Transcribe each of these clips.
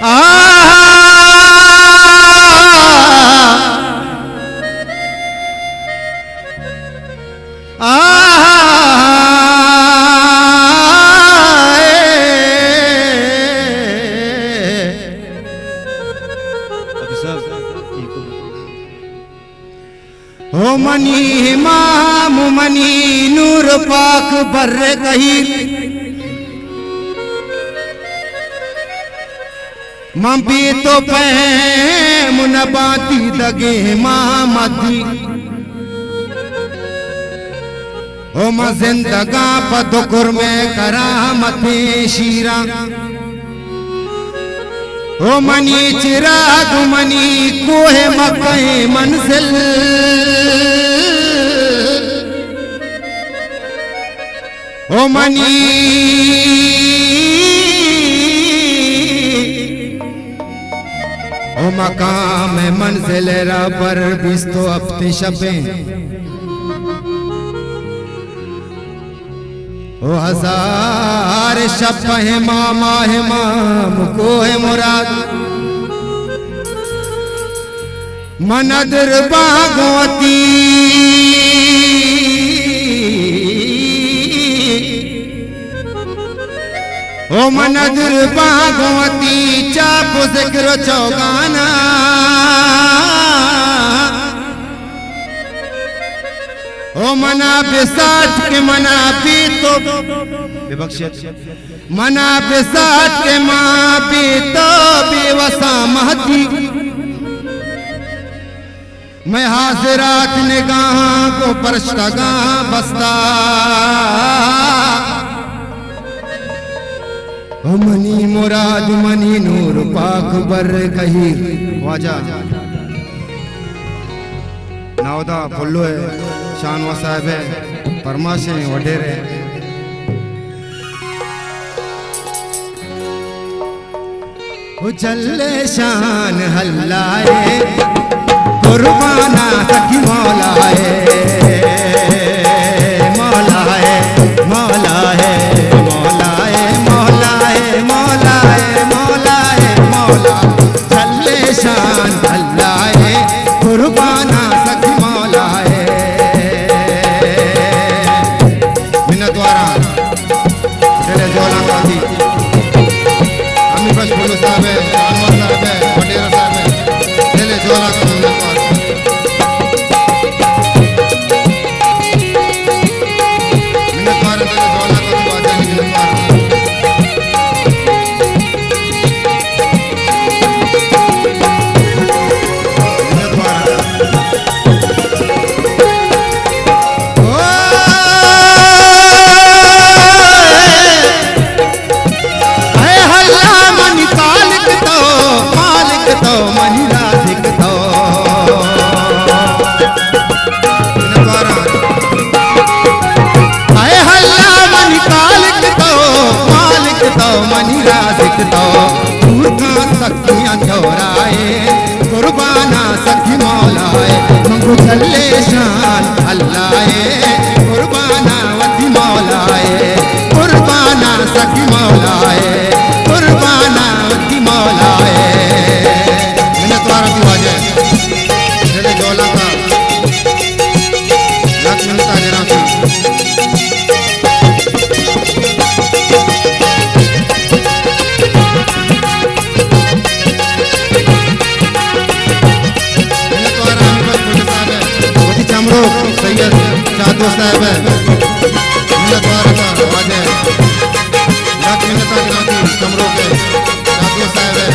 हो मनी इमाम मनी नूर पाक बर्रे कही मम्पी तो पे मुनबाती दगे मामती हो म जिंदगा पदुकुर में करामती शीरा ओ मनी चिराग मनी कोहे मकई मंजिल ओ मनी ओ मकाम मंजिल रबर बिस्तो अपने शबे ओ हजार शब है मामा है माम को है मुराद मनदर बागवती ओ मनदर बागवती चाप जिक्र चौगाना ओ मना बेसाठ के मना भी तो मना बेसाठ के माँ भी तो बेवसा महती मैं हाजिरात निगाह को परश्तगा बस्ता ओ मनी मुराद मनी नूर पाक बर कही वाजा नावदा फुल्लो है शानवा साहब है परमाशे वडेरे चले शान हल्लाए कुर्बाना सखी मौलाए मौलाए मौलाए मौलाए मौलाए मौलाए मौलाए मौला चले शान हल्लाए कुर्बाना सखी मौलाए कुर्बाना सखी मौलाए मंगू चले शान अल्लाहे कुर्बाना वती मौलाए कुर्बाना सखी मौलाए कुर्बाना वती मौलाए मैंने तुम्हारा भी वाजे चले जोला का लाख मिलता जरा की सैयद चादो साहब है मिन्नत वारता आज है लाख मिन्नत जनाती कमरों के चादो साहब है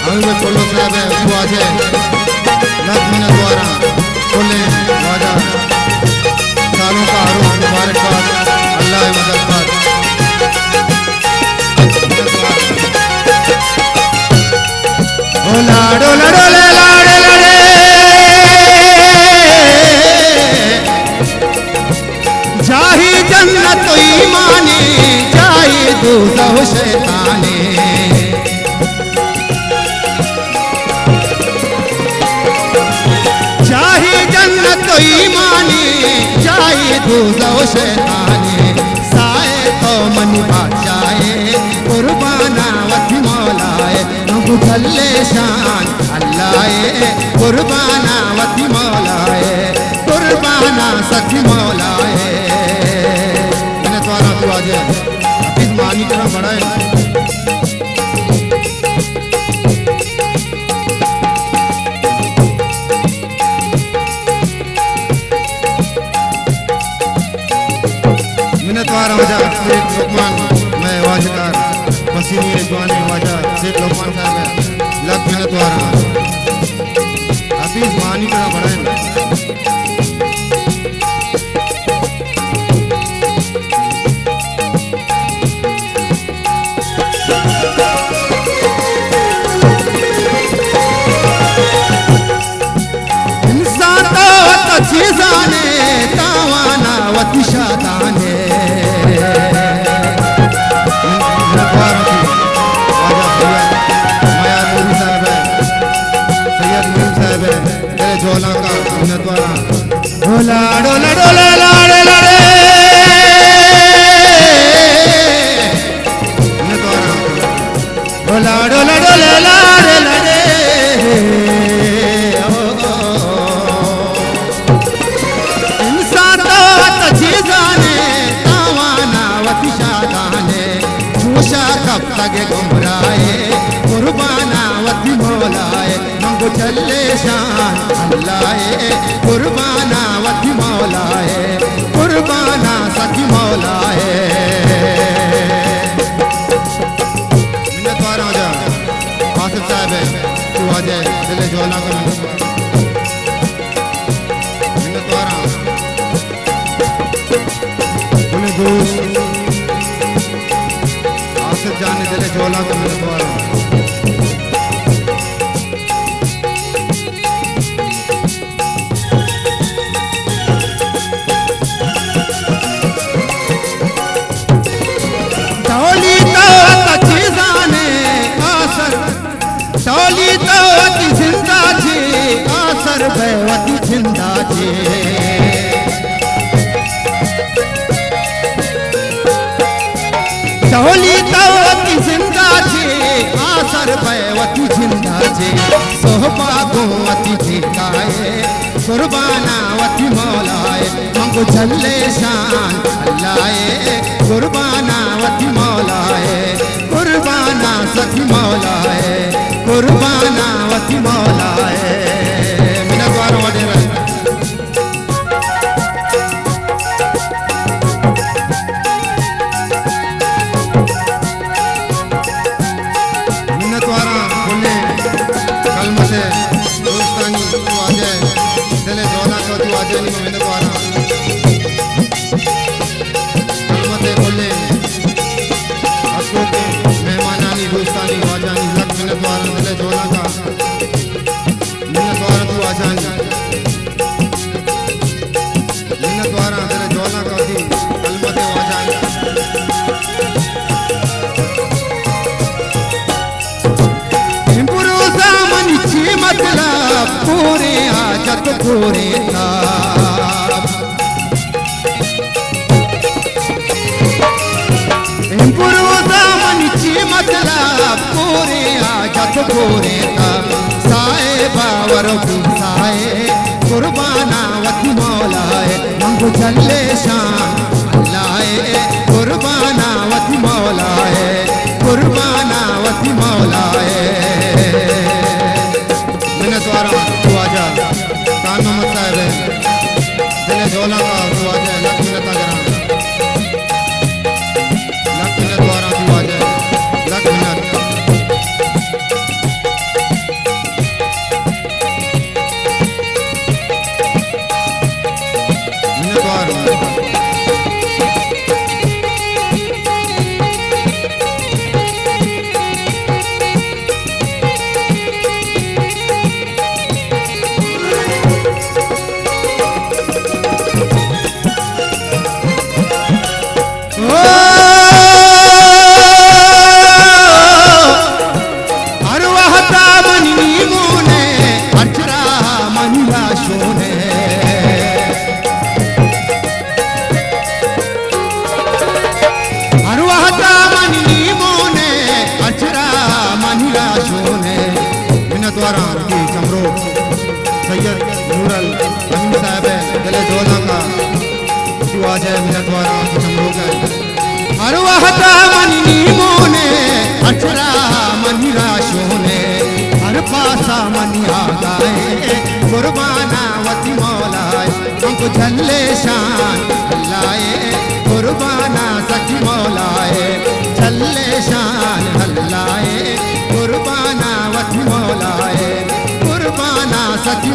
अभी में कोलो साहब है वो आज है लाख मिन्नत वारा कोले वाजा सालों का आरोप मुबारकबाद अल्लाह मददगार ओ लाडो लाडो लाडे लाडे जाही जन्नत ईमाने जाए दोज़ख शैताने जाही जन्नत ईमाने जाए दोज़ख शैताने साए तो मन बाचाए कुर्बाना वती मौलाए मंगू चले शान अल्लाह कुर्बाना वती मौलाए कुर्बाना सखी मौलाए मैंने तुम्हारा तू आज हफीज मानी तरह बढ़ाए मिन्नतवार वजह शेख लोकमान मैं वाजकार वसीमी रिजवानी वजह शेख लोकमान साहब है लग मिन्नतवार हफीज मानी का बढ़ाएं इंसान तो चीज़ाने तावाना वती शादाने झोला का मिन्नतवारा डोला डोला डोला लाड़े लाड़े मिन्नतवारा डोला डोला डोला लाड़े लाड़े इंसान तो चीज़ाने तावाना वती शादाने जोशा कब तक गुमराए कुर्बाना वती मौलाए मंगू चले शान अल्लाह कुर्बाना वती मौलाए कुर्बाना सखी मौलाए मिन्नतवार आजा आसिफ साहब है तू आजा दिल झोला का मिन्नतवार उन्हें दोस्त आसिफ जान ने दिल झोला का मिन्नतवार वती जिंदा जी चोली तवती जिंदा जी आसर वती जिंदा जी सोहबा गोवती जिकाए कुर्बाना वती मौलाए मंगू चले शान अल्लाह कुर्बाना वती मौलाए कुर्बाना सखी मौलाए कुर्बाना वती मौलाए मिन्नतवारा बोले कलम से दोस्तानी तू आ जाए दिल झोला को तू आ जाए मिन्नतवारा कलम से बोले आपको मेहमानानी दोस्तानी वाजानी लग मिन्नतवारा दिल झोला का मिन्नतवारा तू आ जाए मिन्नतवारा दिल झोला का थी कलम से वाजानी मतलब पूरे आजत पूरे मतलब पूरे आजत पूरे साए बावर साए कुर्बाना वती मौलाए मंगू चले शान अल्लाह कुर्बाना वती मौलाए कुर्बाना वती मौलाए मिन्नतवारा तू आजा कान मोहम्मद साहब है दिल झोला का तू आजा लख मिन्नता करा लख मिन्नतवारा तू आजा लख मिन्नत मिन्नतवार चले शान हल्लाए कुर्बाना सच मौलाए चले शान हल्लाए कुर्बाना वच मौलाए कुर्बाना सच